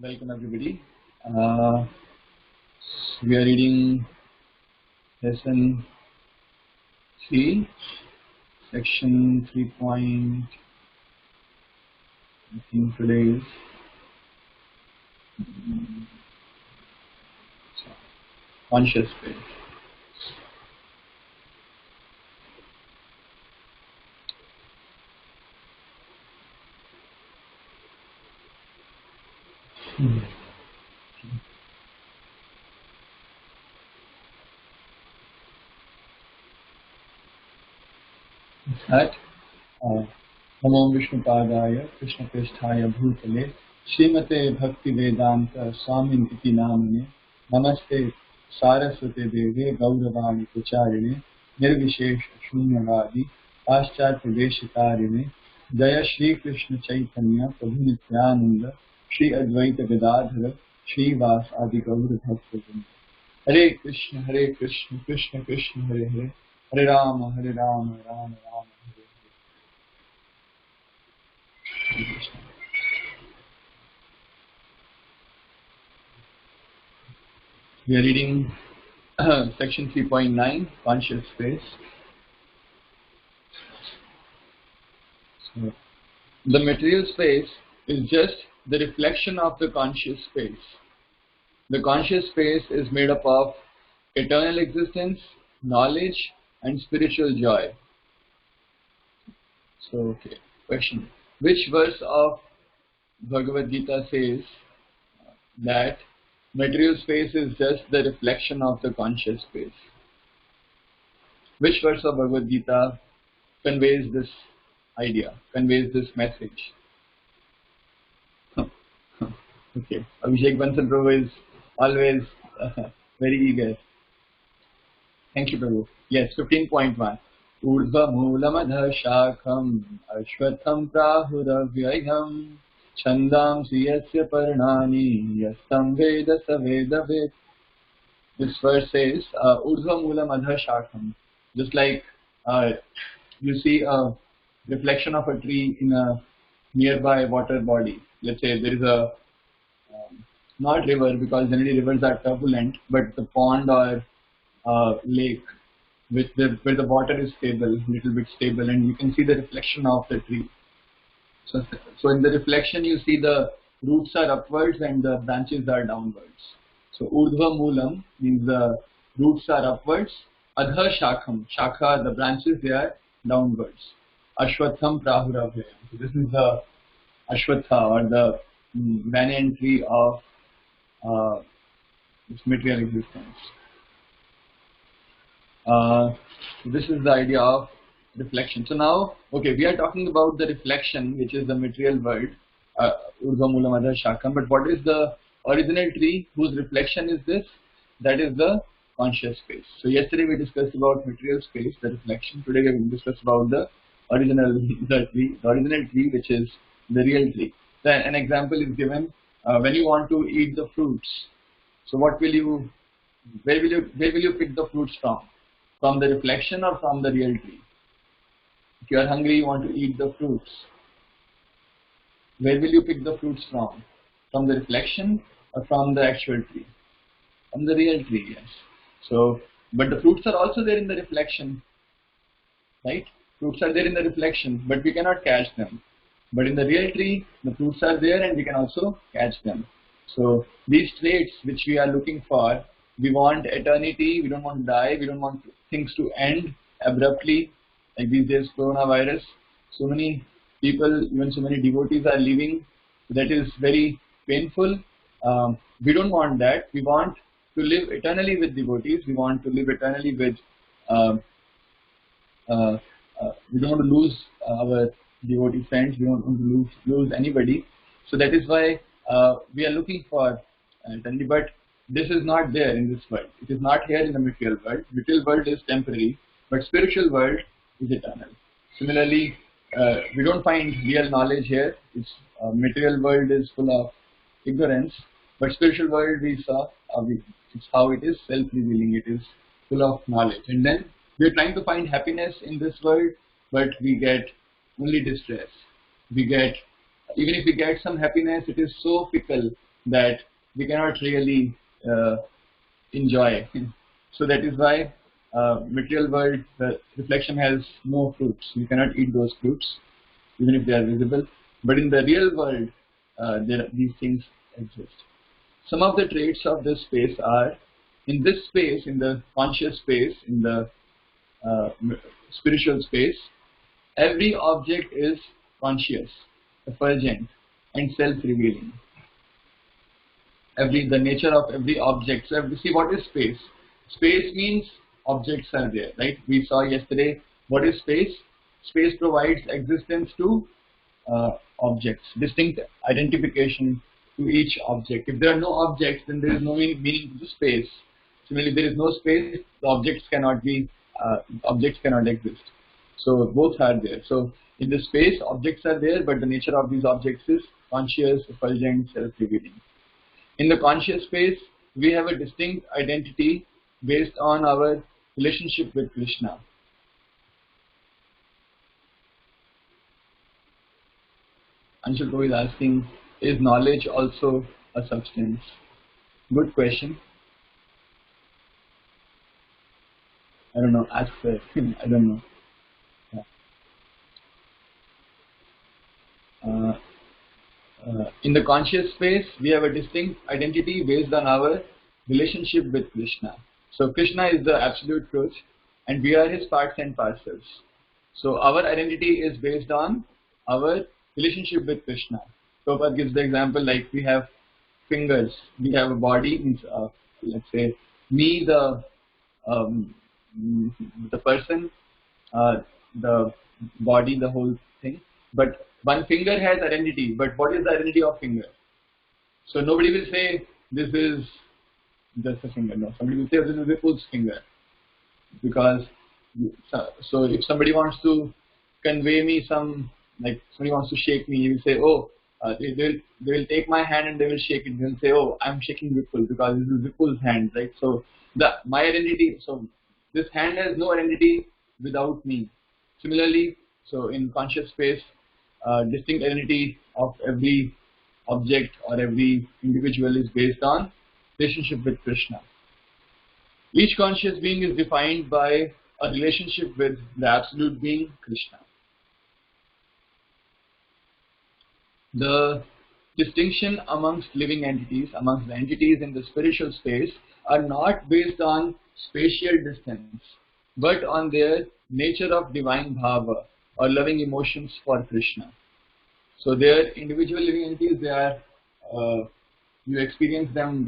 Welcome everybody. Uh, we are reading lesson 3, section 3 point, I think today is conscious space. That Namo Vishnu Padaya Krishna Prishthaya Bhutale Srimate Bhakti Vedanta Swamin Iti Namane Namaste Saraswate Deve Gauravani Pracharine Nirvishesh Shunyavadi Paschat Deshitarini Jaya Shri Krishna Chaitanya Prabhu Nityananda Shri Advaita Gadadhara Shri Vas Adi Gaura Bhakta Hare Krishna Krishna Krishna Hare Hare Hare Rama Rama Rama Hare Krishna. We are reading section 3.9, conscious space. So, the material space is just the reflection of the conscious space. The conscious space is made up of eternal existence, knowledge, and spiritual joy. So, okay, question. Which verse of Bhagavad Gita says that material space is just the reflection of the conscious space? Which verse of Bhagavad Gita conveys this idea, conveys this message? Okay, Abhishek Bansal Prabhu is always very eager. Thank you, Prabhu. Yes, 15.1. Urdhva moolamadha shakham ashwatham prahuravyayam chandamsi yasya parnani yastam veda saveda ved. This verse says, Urdhva moolamadha shakham. Just like you see a reflection of a tree in a nearby water body. Let's say there is a not river, because generally rivers are turbulent, but the pond or lake where the water is stable, little bit stable, and you can see the reflection of the tree. So in the reflection you see the roots are upwards and the branches are downwards. So urdhva moolam means the roots are upwards. Adha shakham, shakha, the branches, they are downwards. Ashwatham prahuravayam. So this is the ashwatha, or the banyan tree of this material existence. This is the idea of reflection. So now, okay, we are talking about the reflection, which is the material world, Urdhva Moolam Adha Shakam. But what is the original tree whose reflection is this? That is the conscious space. So yesterday we discussed about material space, the reflection. Today we will discuss about the original tree, which is the real tree. So an example is given when you want to eat the fruits. So where will you pick the fruits from? From the reflection or from the real tree? If you are hungry, you want to eat the fruits. Where will you pick the fruits from? From the reflection or from the actual tree? From the real tree, yes. So, but the fruits are also there in the reflection, right? Fruits are there in the reflection, but we cannot catch them. But in the real tree, the fruits are there and we can also catch them. So these traits which we are looking for, we want eternity, we don't want to die, we don't want things to end abruptly, like these days coronavirus. So many people, even so many devotees are leaving. That is very painful. We don't want that. We want to live eternally with devotees. We want to live eternally with, we don't want to lose our devotee friends. We don't want to lose anybody. So that is why we are looking for eternity. But this is not there in this world. It is not here in the material world. Material world is temporary, but spiritual world is eternal. Similarly, we don't find real knowledge here. Its material world is full of ignorance, but spiritual world we saw, it's how it is self-revealing. It is full of knowledge. And then we are trying to find happiness in this world, but we get only distress. We get even if we get some happiness, it is so fickle that we cannot really enjoy. So that is why material world, the reflection has no fruits. You cannot eat those fruits, even if they are visible. But in the real world, these things exist. Some of the traits of this space are, in this space, in the conscious space, in the spiritual space, every object is conscious, effulgent, and self-revealing. The nature of every object. So see, what is space? Space means objects are there, right? We saw yesterday what is space. Space provides existence to objects, distinct identification to each object. If there are no objects, then there is no meaning to the space. Similarly, there is no space, the objects cannot exist. So both are there. So in the space, objects are there, but the nature of these objects is conscious, effulgent, self-revealing. In the conscious space, we have a distinct identity based on our relationship with Krishna. Anshul Ko is asking, is knowledge also a substance? Good question. I don't know, ask her. I don't know. In the conscious space, we have a distinct identity based on our relationship with Krishna. So Krishna is the absolute truth, and we are his parts and parcels. So our identity is based on our relationship with Krishna. Prabhupada gives the example like we have fingers, we have a body, means let's say me, the person, the body, the whole thing. But one finger has identity, but what is the identity of finger? So nobody will say this is just a finger. No, somebody will say this is Vipul's finger, because so if somebody wants to convey me some, like somebody wants to shake me, he will say, oh, they will take my hand and they will shake it. They will say, oh, I'm shaking Vipul because this is Vipul's hand, right? So my identity, so this hand has no identity without me. Similarly, so in conscious space, distinct identity of every object or every individual is based on relationship with Krishna. Each conscious being is defined by a relationship with the absolute being, Krishna. The distinction amongst living entities, amongst the entities in the spiritual space, are not based on spatial distance, but on their nature of divine bhava, or loving emotions for Krishna. So their individual living entities, they are, you experience them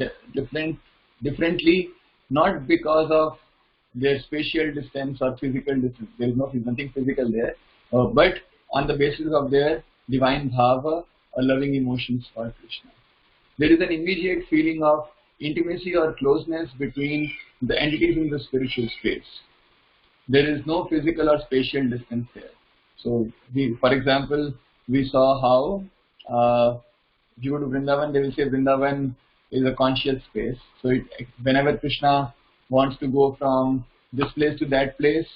differently, not because of their spatial distance or physical distance. There is nothing physical there, but on the basis of their divine bhava or loving emotions for Krishna. There is an immediate feeling of intimacy or closeness between the entities in the spiritual space. There is no physical or spatial distance there. So, for example, we saw how if you go to Vrindavan, they will say Vrindavan is a conscious space. So whenever Krishna wants to go from this place to that place,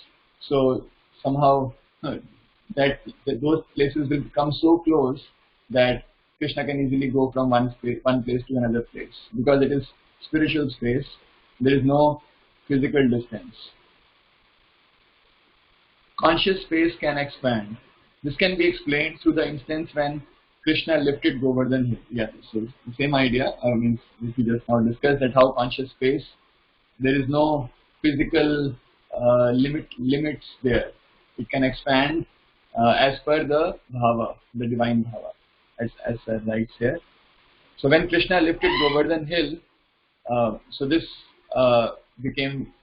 so somehow those places will become so close that Krishna can easily go from one place to another place, because it is spiritual space. There is no physical distance. Conscious space can expand. This can be explained through the instance when Krishna lifted Govardhan Hill. Yeah, so the same idea. I mean, if we just now discussed that how conscious space, there is no physical limits there. It can expand as per the bhava, the divine bhava, as writes here. So when Krishna lifted Govardhan Hill, so this became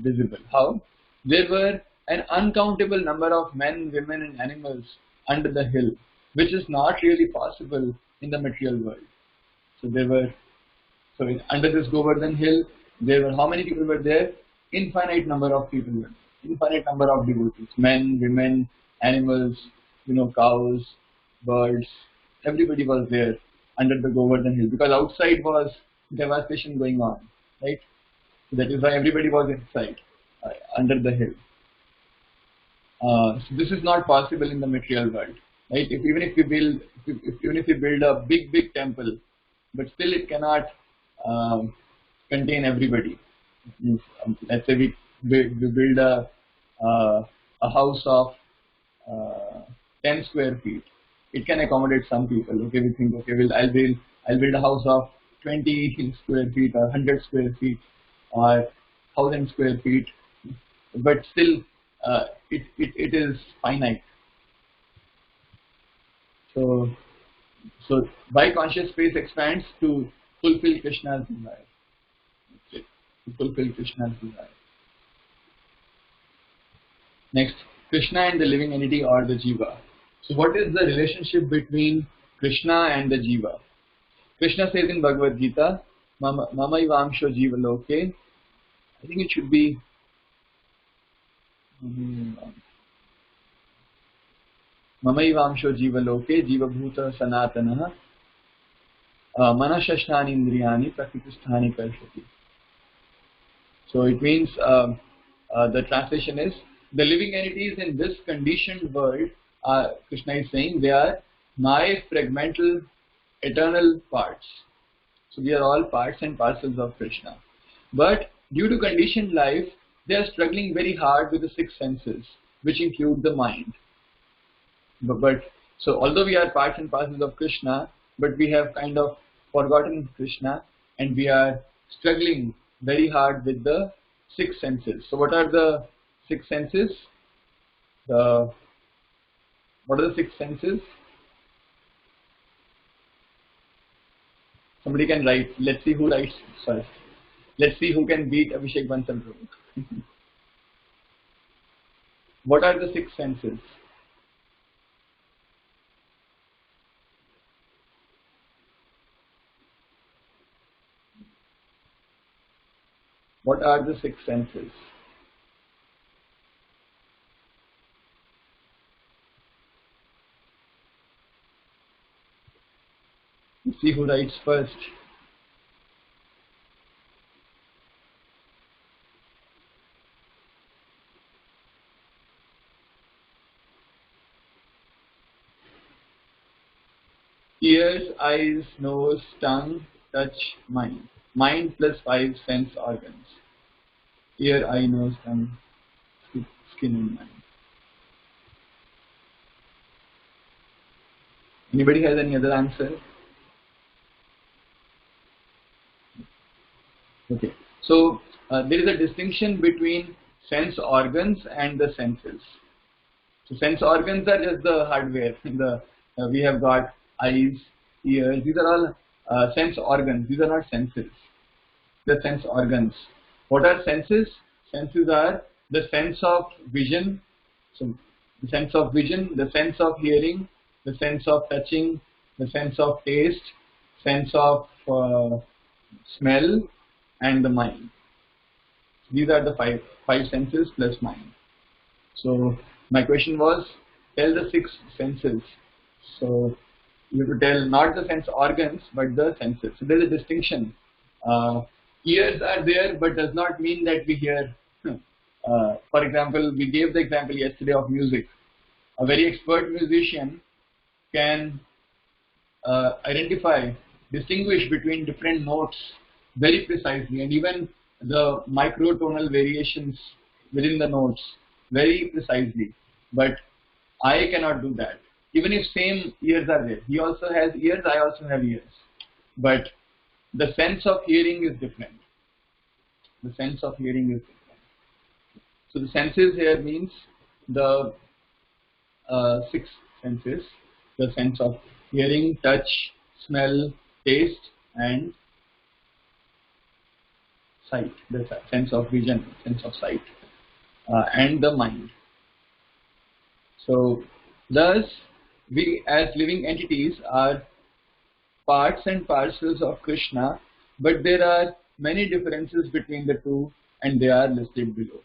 visible. How? There were an uncountable number of men, women and animals under the hill, which is not really possible in the material world. So under this Govardhan Hill, there were, how many people were there? Infinite number of people were there. Infinite number of devotees, men, women, animals, cows, birds, everybody was there under the Govardhan Hill, because outside was devastation going on, right? So that is why everybody was inside, under the hill. So this is not possible in the material world. right? Even if we build, even if we build a big temple, but still it cannot um, contain everybody. Let's say we build a house of uh, 10 square feet. It can accommodate some people. Okay, we think, okay, I'll build a house of 20 square feet or 100 square feet or 1000 square feet, but still it is finite. So by conscious space expands to fulfill Krishna's desire. That's it. To fulfill Krishna's desire. Next, Krishna and the living entity or the jiva. So what is the relationship between Krishna and the jiva? Krishna says in Bhagavad Gita, Mama Ivamsho Jiva Loke. I think it should be Mama Ivamsho Jiva Loke, Jiva Bhuta Sanatana, Manashashtani Indriyani, Prakritisthani Karshati. So it means the translation is the living entities in this conditioned world, Krishna is saying, they are my fragmental eternal parts. So we are all parts and parcels of Krishna. But due to conditioned life, they are struggling very hard with the six senses, which include the mind. So although we are parts and parcels of Krishna, but we have kind of forgotten Krishna and we are struggling very hard with the six senses. So what are the six senses? What are the six senses? Somebody can write. Let's see who writes first. Let's see who can beat Abhishek Bansal. What are the six senses? What are the six senses? Let's see who writes first. Ears, eyes, nose, tongue, touch, mind. Mind plus five sense organs. Ear, eye, nose, tongue, skin and mind. Anybody has any other answer? Okay. So there is a distinction between sense organs and the senses. So sense organs are just the hardware. We have got eyes, ears. These are all sense organs. These are not senses. The sense organs. What are senses? Senses are the sense of vision. So the sense of vision, the sense of hearing, the sense of touching, the sense of taste, sense of smell, and the mind. These are the five senses plus mind. So my question was, tell the six senses. So you have to tell not the sense organs but the senses. So there is a distinction. Ears are there but does not mean that we hear. For example, we gave the example yesterday of music. A very expert musician can distinguish between different notes very precisely, and even the microtonal variations within the notes very precisely. But I cannot do that. Even if same ears are there, he also has ears, I also have ears. But the sense of hearing is different. The sense of hearing is different. So the senses here means the six senses: the sense of hearing, touch, smell, taste, and sight. The sense of vision, sense of sight, and the mind. So thus we as living entities are parts and parcels of Krishna, but there are many differences between the two, and they are listed below.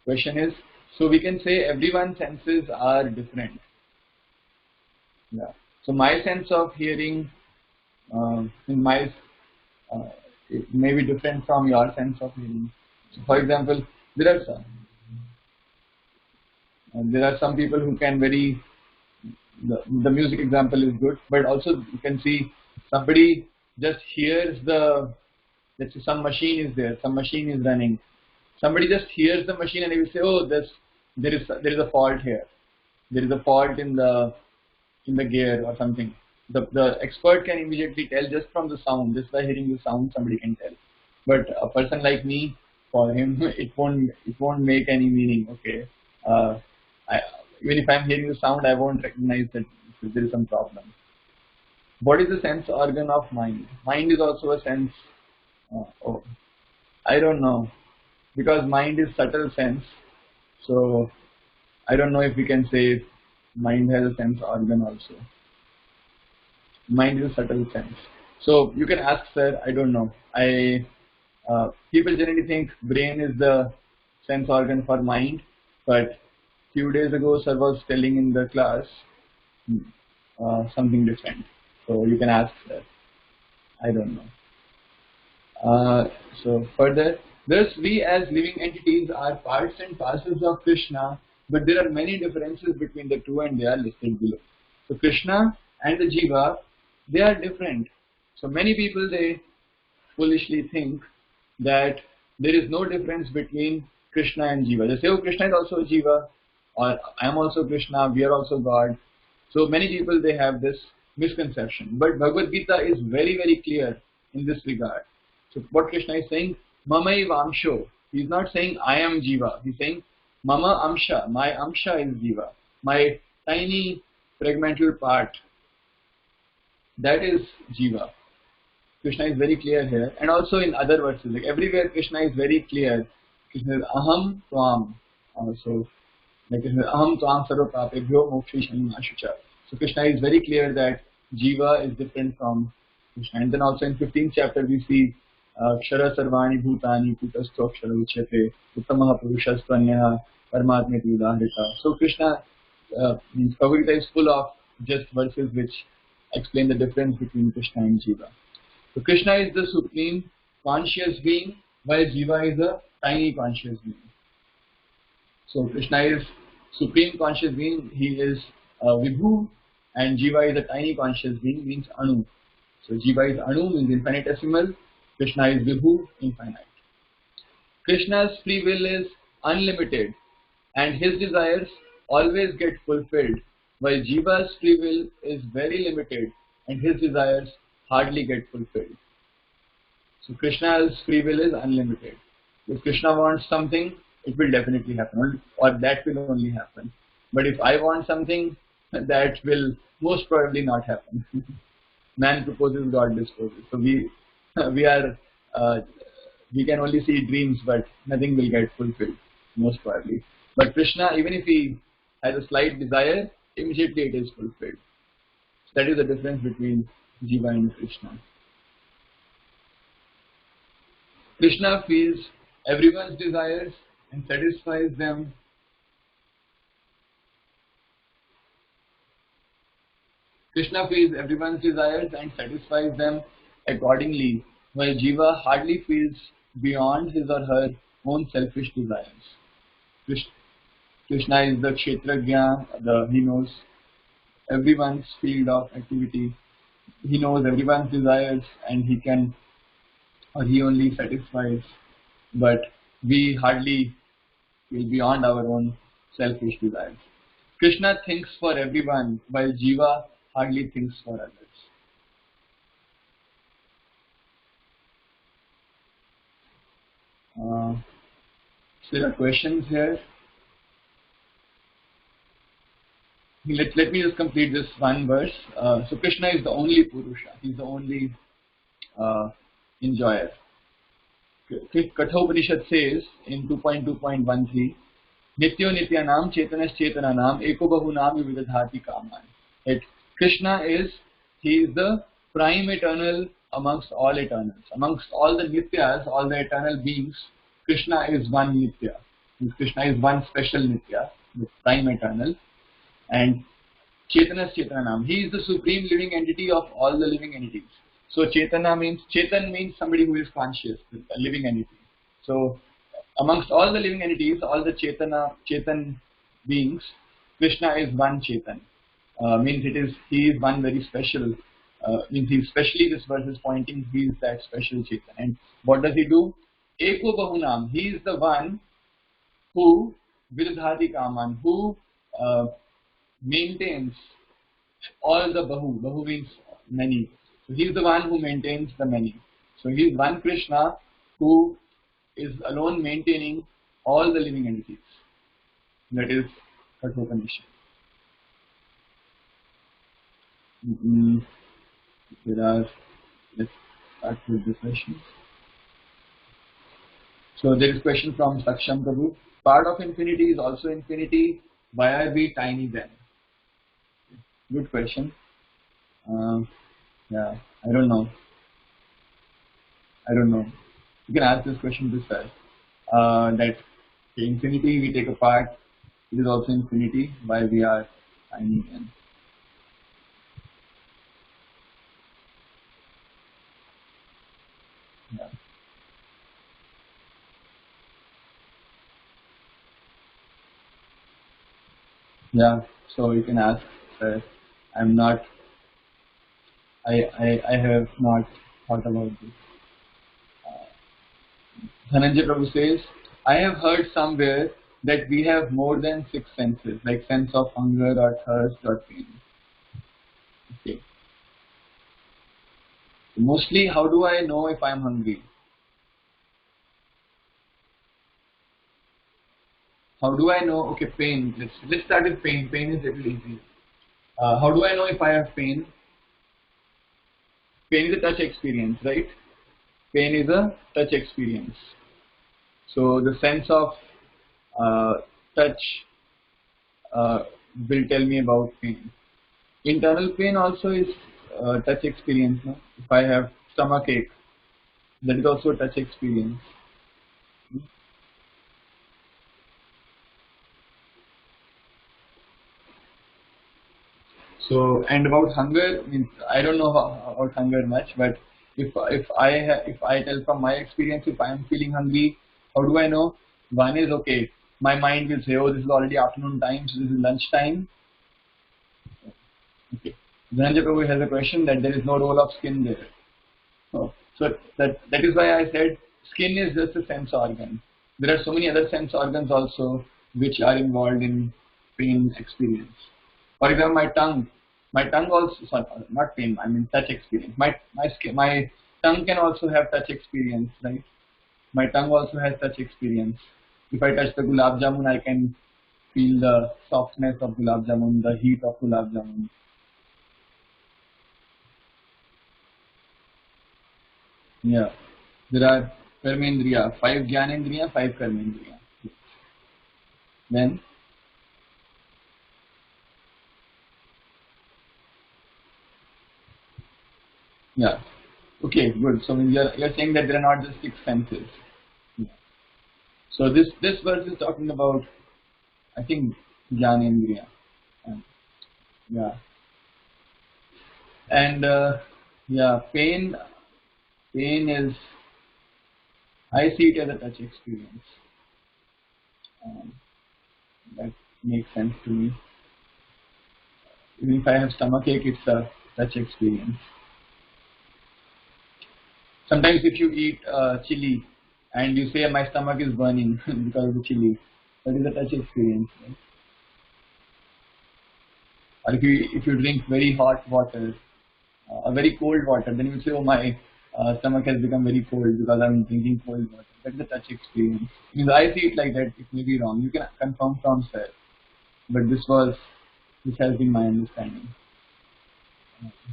Question is, so we can say everyone's senses are different. Yeah. So my sense of hearing, it may be different from your sense of hearing. So for example, there are some. And there are some people who can the music example is good, but also you can see somebody just hears let's say some machine is there, some machine is running. Somebody just hears the machine and he will say, oh, there is a fault here. There is a fault in the gear or something. The expert can immediately tell just from the sound, just by hearing the sound, somebody can tell. But a person like me, for him, it won't make any meaning. Okay, uh, even if I'm hearing the sound, I won't recognize that there is some problem. What is the sense organ of mind? Mind is also a sense. Oh, I don't know, because mind is subtle sense. So I don't know if we can say mind has a sense organ also. Mind is a subtle sense. So you can ask, sir. I don't know. People generally think brain is the sense organ for mind, but few days ago, sir was telling in the class something different. So you can ask, sir. I don't know. So further, thus we as living entities are parts and parcels of Krishna, but there are many differences between the two and they are listed below. So Krishna and the jiva, they are different. So many people, they foolishly think that there is no difference between Krishna and jiva. They say, oh, Krishna is also a jiva, or I am also Krishna, we are also God. So many people, they have this misconception. But Bhagavad Gita is very, very clear in this regard. So what Krishna is saying, Mamai Vamsho. He is not saying I am Jiva. He is saying Mama Amsha. My Amsha is Jiva. My tiny fragmental part. That is Jiva. Krishna is very clear here. And also in other verses. Like everywhere Krishna is very clear. Krishna is Aham Tvam. Also, like Krishna is Aham Tvam Sarva Papebhyo Mokshisham Ashucha. So Krishna is very clear that Jiva is different from Krishna. And then also in 15th chapter we see Kshara Sarvani Bhutani Kutastho Kshara Uchyate Uttamaha Purushastvanyah Paramatmeti Udahrita. So Krishna means Bhagavad Gita is full of just verses which explain the difference between Krishna and Jiva. So Krishna is the supreme conscious being, while Jiva is a tiny conscious being. So Krishna is supreme conscious being, he is Vibhu, and Jiva is a tiny conscious being, means Anu. So Jiva is Anu, means infinitesimal. Krishna is Vibhu, infinite. Krishna's free will is unlimited and his desires always get fulfilled, while Jiva's free will is very limited and his desires hardly get fulfilled. So Krishna's free will is unlimited. If Krishna wants something, it will definitely happen, or that will only happen. But if I want something, that will most probably not happen. Man proposes, God disposes. So we can only see dreams, but nothing will get fulfilled, most probably. But Krishna, even if he has a slight desire, immediately it is fulfilled. So that is the difference between Jiva and Krishna. Krishna feels everyone's desires and satisfies them. Krishna feels everyone's desires and satisfies them accordingly, while Jiva hardly feels beyond his or her own selfish desires. Krishna is the Kshetrajna, he knows everyone's field of activity. He knows everyone's desires and he can, or he only satisfies, but we hardly feel beyond our own selfish desires. Krishna thinks for everyone, while Jiva hardly thinks for others. So there are questions here. Let me just complete this one verse. So Krishna is the only Purusha. He's the only enjoyer. Kathopanishad says in 2.2.13, Nityo Nityanam Chetanas Chetananam Eko Bahunam Vividhati Kaman. That Krishna he is the prime eternal amongst all eternals. Amongst all the Nityas, all the eternal beings, Krishna is one Nitya. Krishna is one special Nitya, the prime eternal. And Chetanas Chetananam. He is the supreme living entity of all the living entities. So Chetan means somebody who is conscious, a living entity. So amongst all the living entities, all the Chetan beings, Krishna is one Chetan. Means he is one very special. Means he, especially this verse is pointing he is that special Chetan. And what does he do? Eko Bahunam. He is the one who Virdhati Kaman, who maintains all the Bahu. Bahu means many. So he is the one who maintains the many. So he is one Krishna who is alone maintaining all the living entities. That is Kathopanishad. Let's start with the questions. So there is question from Saksham Prabhu. Part of infinity is also infinity. Why are we tiny then? Good question. Yeah, I don't know. You can ask this question this way. That infinity we take apart, it is also infinity. Why we are tiny then? Yeah. Yeah, so you can ask. I'm not. I have not thought about this. Dhananjay Prabhu says, I have heard somewhere that we have more than 6 senses, like sense of hunger or thirst or pain. Okay. Mostly, how do I know if I am hungry? How do I know? Okay, pain. Let's start with pain. Pain is a little easy. How do I know if I have pain? Pain is a touch experience, right? Pain is a touch experience. So the sense of touch will tell me about pain. Internal pain also is touch experience. No? If I have stomach ache, that is also a touch experience. So, and about hunger, means I don't know about hunger much, but if I tell from my experience, if I am feeling hungry, how do I know? One is okay. My mind will say, oh, this is already afternoon time, so this is lunch time. Okay. Dhananjay Prabhu has a question that there is no role of skin there. So that is why I said skin is just a sense organ. There are so many other sense organs also which are involved in pain experience. For example, my tongue also, sorry, not pain, I mean touch experience. My tongue can also have touch experience, right? My tongue also has touch experience. If I touch the gulab jamun, I can feel the softness of gulab jamun, the heat of gulab jamun. Yeah. There are karmendriya, 5 jnanendriya, 5 karmendriya. Then, yeah. Okay, good. So you're saying that there are not just 6 senses. Yeah. So this verse is talking about, I think, jnanendriya. Yeah. And yeah, pain is, I see it as a touch experience. Um, that makes sense to me. Even if I have stomachache, it's a touch experience. Sometimes if you eat chili and you say my stomach is burning because of the chili, that is a touch experience. Right? Or if you drink very hot water, very cold water, then you say, oh, my stomach has become very cold because I'm drinking cold water. That is a touch experience. Because I see it like that. It may be wrong. You can confirm from Sir, but this has been my understanding.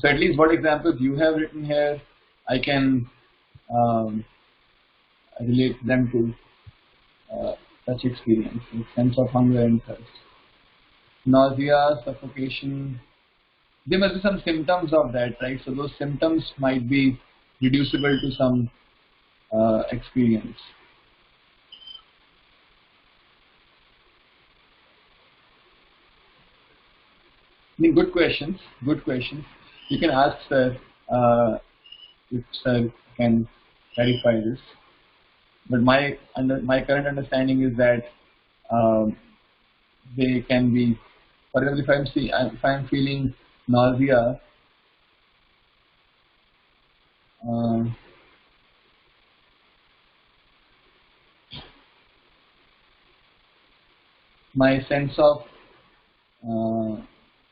So at least what examples you have written here, I can relate them to such experience, sense of hunger and thirst. Nausea, suffocation, there must be some symptoms of that, right? So those symptoms might be reducible to some experience. I mean, good questions, good questions. You can ask Sir if Sir can clarify this. But my current understanding is that um, they can be, for example, if I'm feeling nausea, uh, my sense of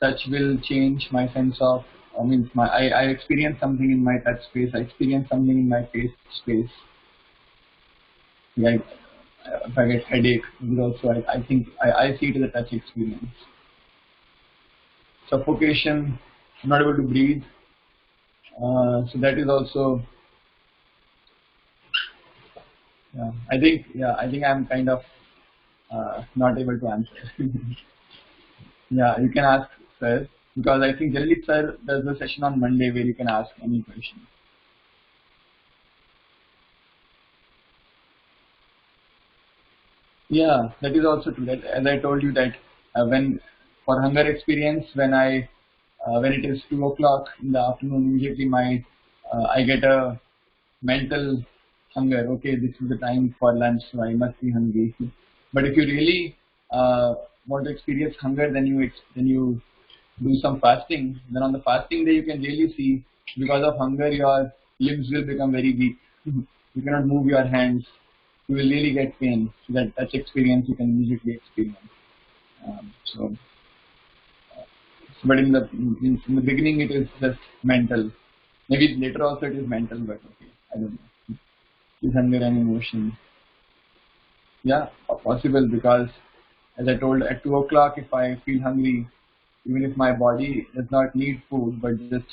touch will change. My sense of, I mean, I experience something in my touch space. I experience something in my face space. Like if I get headache, also I think I see it as a touch experience. Suffocation, I'm not able to breathe. So that is also, I think I'm kind of not able to answer. Yeah, you can ask sir, because I think generally sir does the session on Monday where you can ask any question. Yeah, that is also true. That, as I told you that when for hunger experience, when it is 2 o'clock in the afternoon, immediately I get a mental hunger. Okay, this is the time for lunch, so I must be hungry. But if you really want to experience hunger, then you do some fasting. Then on the fasting day, you can really see, because of hunger, your limbs will become very weak. You cannot move your hands. You will really get pain. So that touch experience you can immediately experience. So, but in the beginning, it is just mental. Maybe later also it is mental, but okay, I don't know. It is hunger and emotion. Yeah, possible, because as I told, at 2 o'clock, if I feel hungry, even if my body does not need food, but just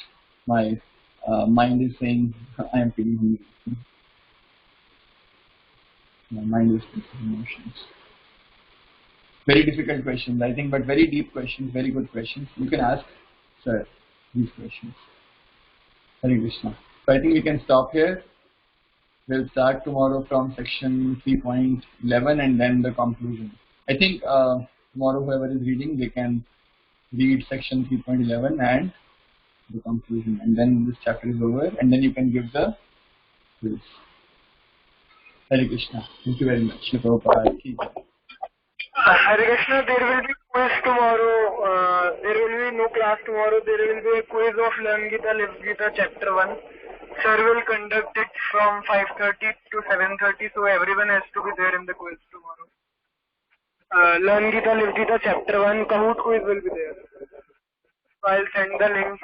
my mind is saying I am feeling hungry. My mind is feeling emotions. Very difficult questions, I think, but very deep questions, very good questions. You can ask, sir, these questions. Hare Krishna. So I think we can stop here. We'll start tomorrow from section 3.11 and then the conclusion. I think tomorrow whoever is reading, they can read section 3.11 and the conclusion, and then this chapter is over, and then you can give the quiz. Hare Krishna. Thank you very much. Prabhupada ki jai. Hare Krishna, there will be quiz tomorrow. There will be no class tomorrow. There will be a quiz of Learn Gita, Live Gita, Chapter 1. Sir will conduct it from 5:30 to 7:30, so everyone has to be there in the quiz tomorrow. Learn Gita, Live Gita, Chapter 1, Kahoot quiz will be there. So I'll send the link